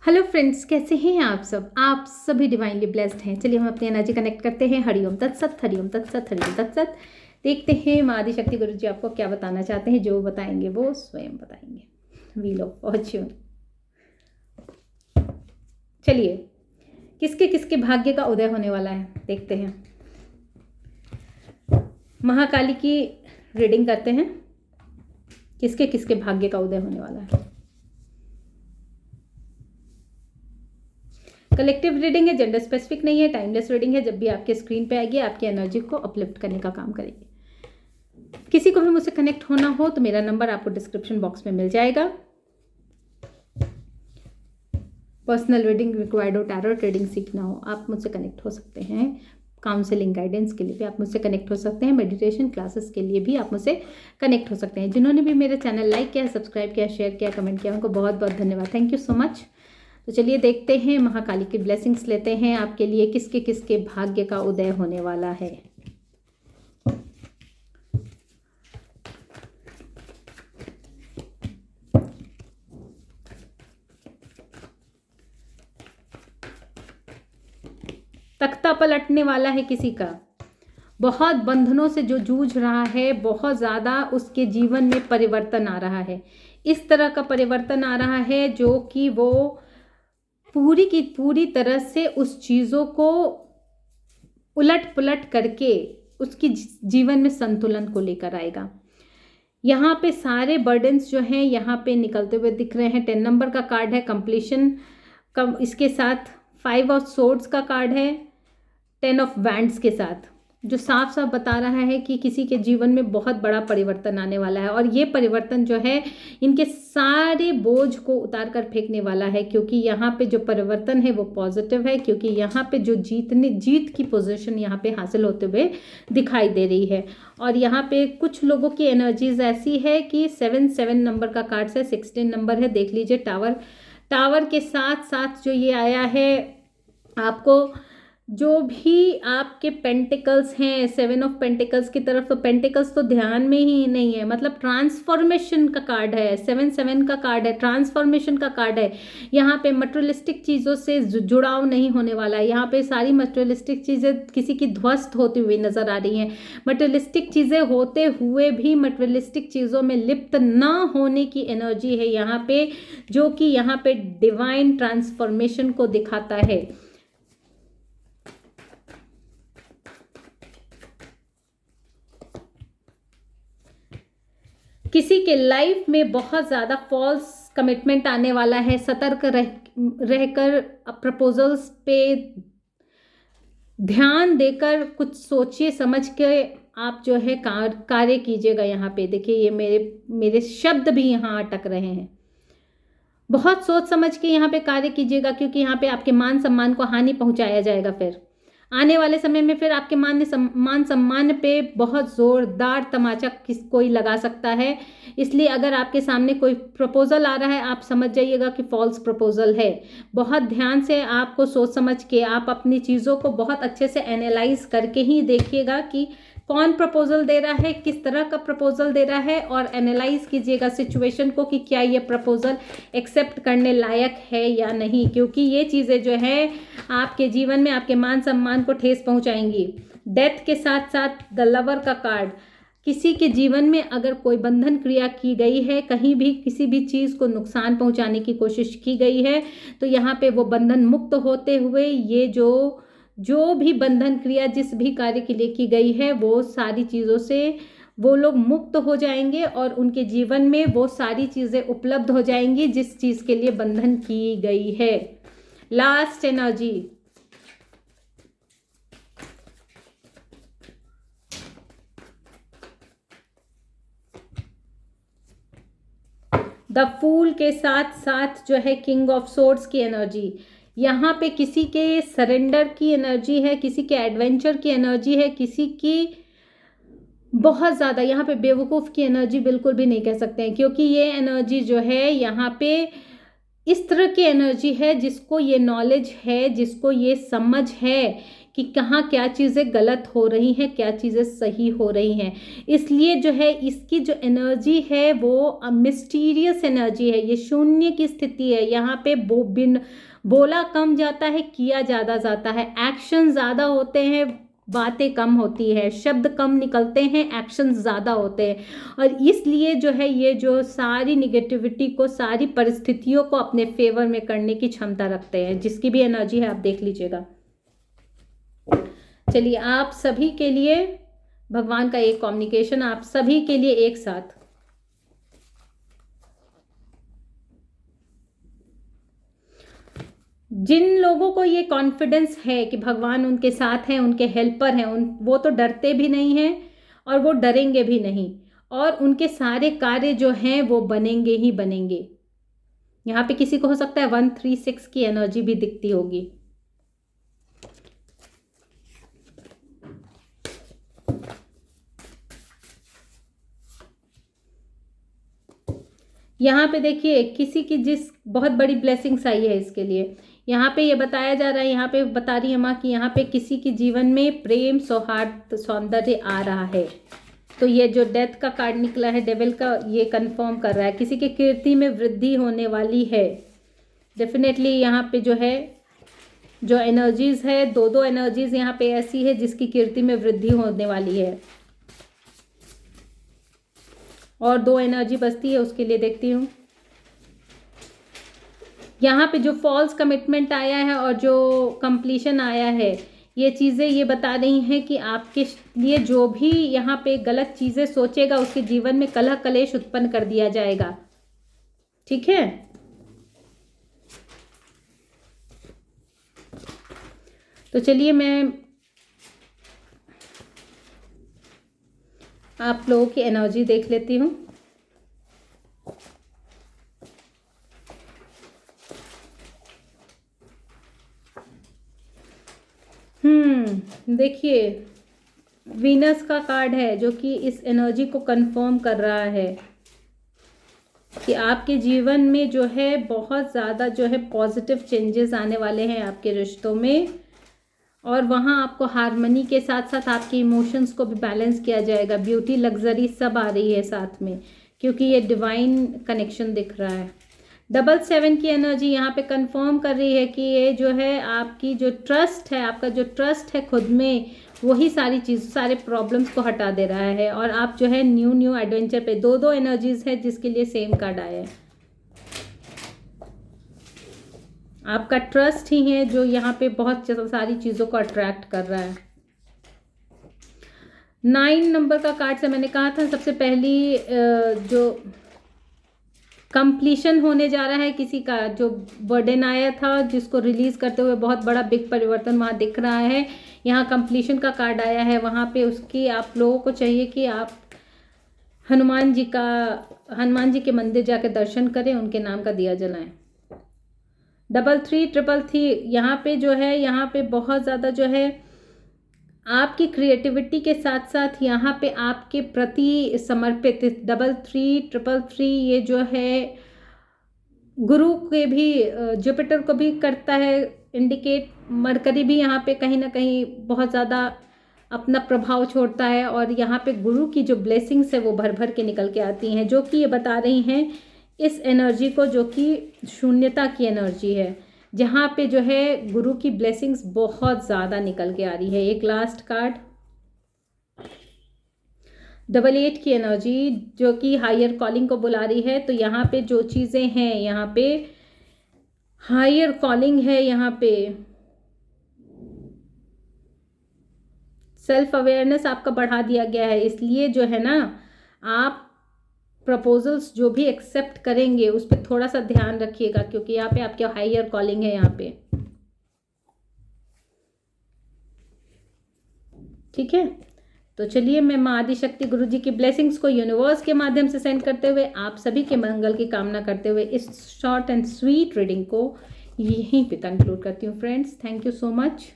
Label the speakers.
Speaker 1: Hello friends, कैसे हैं आप सब? आप सभी डिवाइनली ब्लेस्ड हैं। चलिए हम अपनी एनर्जी कनेक्ट करते हैं। हरिओम तत्सत, हरिओम तत्सत, हरिओम तत्सत। देखते हैं माँ आदिशक्ति गुरु जी आपको क्या बताना चाहते हैं। जो बताएंगे वो स्वयं बताएंगे। Wheel of Fortune. चलिए, किसके किसके भाग्य का उदय होने वाला है देखते हैं। महाकाली की रीडिंग करते हैं। किसके किसके भाग्य का उदय होने वाला है। कलेक्टिव रीडिंग है, जेंडर स्पेसिफिक नहीं है, टाइमलेस रीडिंग है। जब भी आपके स्क्रीन पे आएगी आपकी एनर्जी को अपलिफ्ट करने का काम करेगी। किसी को भी मुझसे कनेक्ट होना हो तो मेरा नंबर आपको डिस्क्रिप्शन बॉक्स में मिल जाएगा। पर्सनल रीडिंग रिक्वायर्ड हो, टैरो रीडिंग सीखना हो, आप मुझसे कनेक्ट हो सकते हैं। काउंसलिंग गाइडेंस के लिए भी आप मुझसे कनेक्ट हो सकते हैं। मेडिटेशन क्लासेस के लिए भी आप मुझसे कनेक्ट हो सकते हैं। जिन्होंने भी मेरा चैनल लाइक किया, सब्सक्राइब किया, शेयर किया, कमेंट किया, उनको बहुत बहुत धन्यवाद। Thank you so much. तो चलिए देखते हैं, महाकाली की ब्लेसिंग्स लेते हैं आपके लिए। किसके किसके भाग्य का उदय होने वाला है। तख्ता पलटने वाला है किसी का। बहुत बंधनों से जो जूझ रहा है, बहुत ज़्यादा उसके जीवन में परिवर्तन आ रहा है। इस तरह का परिवर्तन आ रहा है जो कि वो पूरी की पूरी तरह से उस चीज़ों को उलट पुलट करके उसकी जीवन में संतुलन को लेकर आएगा। यहाँ पे सारे बर्डन्स जो हैं यहाँ पे निकलते हुए दिख रहे हैं। 10 नंबर का कार्ड है कंप्लीशन का, इसके साथ 5 ऑफ सोर्ड्स का कार्ड है 10 ऑफ वैंड्स के साथ, जो साफ साफ बता रहा है कि किसी के जीवन में बहुत बड़ा परिवर्तन आने वाला है। और ये परिवर्तन जो है इनके सारे बोझ को उतार कर फेंकने वाला है, क्योंकि यहाँ पे जो परिवर्तन है वो पॉजिटिव है। क्योंकि यहाँ पे जो जीत की पोजीशन यहाँ पे हासिल होते हुए दिखाई दे रही है। और यहाँ पे कुछ लोगों की एनर्जीज ऐसी है कि 7 नंबर का कार्ड है, 16 नंबर है। देख लीजिए, टावर के साथ साथ जो ये आया है आपको, जो भी आपके पेंटिकल्स हैं 7 ऑफ पेंटिकल्स की तरफ, तो पेंटिकल्स तो ध्यान में ही नहीं है, मतलब ट्रांसफॉर्मेशन का कार्ड है। 7 का कार्ड है, ट्रांसफॉर्मेशन का कार्ड है। यहाँ पे मटेरियलिस्टिक चीज़ों से जुड़ाव नहीं होने वाला है। यहाँ पे सारी मटेरियलिस्टिक चीज़ें किसी की ध्वस्त होती हुई नजर आ रही हैं। मटेरियलिस्टिक चीज़ें होते हुए भी मटेरियलिस्टिक चीज़ों में लिप्त ना होने की एनर्जी है यहाँ पे, जो कि यहाँ पे डिवाइन ट्रांसफॉर्मेशन को दिखाता है। किसी के लाइफ में बहुत ज़्यादा फॉल्स कमिटमेंट आने वाला है। सतर्क रहकर प्रपोजल्स पे ध्यान देकर कुछ सोचिए समझ के आप जो है कार्य कीजिएगा। यहाँ पे देखिए, ये मेरे शब्द भी यहाँ अटक रहे हैं। बहुत सोच समझ के यहाँ पे कार्य कीजिएगा, क्योंकि यहाँ पे आपके मान सम्मान को हानि पहुँचाया जाएगा। फिर आने वाले समय में फिर आपके मान सम्मान पे बहुत ज़ोरदार तमाचा कोई लगा सकता है। इसलिए अगर आपके सामने कोई प्रपोजल आ रहा है, आप समझ जाइएगा कि फॉल्स प्रपोजल है। बहुत ध्यान से आपको सोच समझ के आप अपनी चीज़ों को बहुत अच्छे से एनालाइज करके ही देखिएगा कि कौन प्रपोजल दे रहा है, किस तरह का प्रपोजल दे रहा है, और एनालाइज कीजिएगा सिचुएशन को कि क्या ये प्रपोजल एक्सेप्ट करने लायक है या नहीं। क्योंकि ये चीज़ें जो है आपके जीवन में आपके मान सम्मान को ठेस पहुंचाएंगी। डेथ के साथ साथ द लवर का कार्ड, किसी के जीवन में अगर कोई बंधन क्रिया की गई है, कहीं भी किसी भी चीज़ को नुकसान पहुंचाने की कोशिश की गई है, तो यहाँ पे वो बंधन मुक्त होते हुए ये जो भी बंधन क्रिया जिस भी कार्य के लिए की गई है, वो सारी चीज़ों से वो लोग मुक्त हो जाएंगे और उनके जीवन में वो सारी चीज़ें उपलब्ध हो जाएंगी जिस चीज़ के लिए बंधन की गई है। लास्ट एनर्जी, द फूल के साथ साथ जो है किंग ऑफ सोर्ड्स की एनर्जी। यहाँ पे किसी के सरेंडर की एनर्जी है, किसी के एडवेंचर की एनर्जी है, किसी की बहुत ज़्यादा यहाँ पे बेवकूफ़ की एनर्जी बिल्कुल भी नहीं कह सकते हैं, क्योंकि ये एनर्जी जो है यहाँ पे इस तरह की एनर्जी है जिसको ये नॉलेज है, जिसको ये समझ है कि कहाँ क्या चीज़ें गलत हो रही हैं, क्या चीज़ें सही हो रही हैं। इसलिए जो है इसकी जो एनर्जी है वो मिस्टीरियस एनर्जी है, ये शून्य की स्थिति है। यहाँ पे बोला कम जाता है, किया ज़्यादा जाता है, एक्शन ज़्यादा होते हैं, बातें कम होती है, शब्द कम निकलते हैं, एक्शन ज़्यादा होते हैं। और इसलिए जो है ये जो सारी निगेटिविटी को, सारी परिस्थितियों को अपने फेवर में करने की क्षमता रखते हैं। जिसकी भी एनर्जी है आप देख लीजिएगा। चलिए, आप सभी के लिए भगवान का एक कम्युनिकेशन, आप सभी के लिए एक साथ। जिन लोगों को ये कॉन्फिडेंस है कि भगवान उनके साथ हैं, उनके हेल्पर हैं, वो तो डरते भी नहीं हैं और वो डरेंगे भी नहीं, और उनके सारे कार्य जो हैं वो बनेंगे ही बनेंगे। यहाँ पे किसी को हो सकता है 136 की एनर्जी भी दिखती होगी। यहाँ पे देखिए किसी की जिस बहुत बड़ी ब्लेसिंग्स आई है इसके लिए। यहाँ पे ये बताया जा रहा है, यहाँ पे बता रही है माँ कि यहाँ पे किसी के जीवन में प्रेम, सौहार्द, सौंदर्य आ रहा है। तो ये जो डेथ का कार्ड निकला है डेविल का, ये कंफर्म कर रहा है किसी की कीर्ति में वृद्धि होने वाली है। डेफिनेटली यहाँ पे जो है जो एनर्जीज है, दो एनर्जीज यहाँ पे ऐसी है जिसकी कीर्ति में वृद्धि होने वाली है। और 2 एनर्जी बचती है, उसके लिए देखती हूँ। यहाँ पे जो फॉल्स कमिटमेंट आया है और जो कंप्लीशन आया है, ये चीज़ें ये बता रही हैं कि आपके लिए जो भी यहाँ पे गलत चीज़ें सोचेगा उसके जीवन में कलह कलेश उत्पन्न कर दिया जाएगा। ठीक है, तो चलिए मैं आप लोगों की एनर्जी देख लेती हूँ। देखिए वीनस का कार्ड है जो कि इस एनर्जी को कंफर्म कर रहा है कि आपके जीवन में जो है बहुत ज़्यादा जो है पॉजिटिव चेंजेस आने वाले हैं आपके रिश्तों में, और वहाँ आपको हारमनी के साथ साथ आपके इमोशंस को भी बैलेंस किया जाएगा। ब्यूटी, लग्जरी सब आ रही है साथ में, क्योंकि ये डिवाइन कनेक्शन दिख रहा है। 7 की एनर्जी यहाँ पे कंफर्म कर रही है कि ये जो है आपकी जो ट्रस्ट है, आपका जो ट्रस्ट है खुद में, वही सारी चीज़, सारे प्रॉब्लम्स को हटा दे रहा है। और आप जो है न्यू एडवेंचर पे, 2 एनर्जीज है जिसके लिए सेम कार्ड आया है। आपका ट्रस्ट ही है जो यहाँ पे बहुत सारी चीज़ों को अट्रैक्ट कर रहा है। 9 नंबर का कार्ड से मैंने कहा था सबसे पहली जो कंप्लीशन होने जा रहा है किसी का, जो बर्डन आया था जिसको रिलीज करते हुए बहुत बड़ा बिग परिवर्तन वहाँ दिख रहा है। यहाँ कंप्लीशन का कार्ड आया है, वहाँ पे उसकी आप लोगों को चाहिए कि आप हनुमान जी के मंदिर जाके दर्शन करें, उनके नाम का दिया जलाएं। 333 यहाँ पे जो है, यहाँ पे बहुत ज़्यादा जो है आपकी क्रिएटिविटी के साथ साथ यहाँ पे आपके प्रति समर्पित 333 ये जो है गुरु के भी, जुपिटर को भी करता है इंडिकेट। मरकरी भी यहाँ पे कहीं ना कहीं बहुत ज़्यादा अपना प्रभाव छोड़ता है, और यहाँ पे गुरु की जो ब्लेसिंग्स है वो भर भर के निकल के आती हैं, जो कि ये बता रही हैं इस एनर्जी को, जो कि शून्यता की एनर्जी है, जहाँ पे जो है गुरु की ब्लेसिंग्स बहुत ज़्यादा निकल के आ रही है। एक लास्ट कार्ड 88 की एनर्जी जो कि हायर कॉलिंग को बुला रही है। तो यहाँ पे जो चीज़ें हैं, यहाँ पे हायर कॉलिंग है, यहाँ पे सेल्फ अवेयरनेस आपका बढ़ा दिया गया है। इसलिए जो है ना, आप प्रपोजल्स जो भी एक्सेप्ट करेंगे उस पर थोड़ा सा ध्यान रखिएगा, क्योंकि यहाँ पे आपके हायर कॉलिंग है यहाँ पे। ठीक है, तो चलिए मैं माँ आदिशक्ति गुरु जी की ब्लेसिंग्स को यूनिवर्स के माध्यम से सेंड करते हुए, आप सभी के मंगल की कामना करते हुए, इस शॉर्ट एंड स्वीट रीडिंग को यहीं पे कंक्लूड करती हूँ friends. Thank you so much.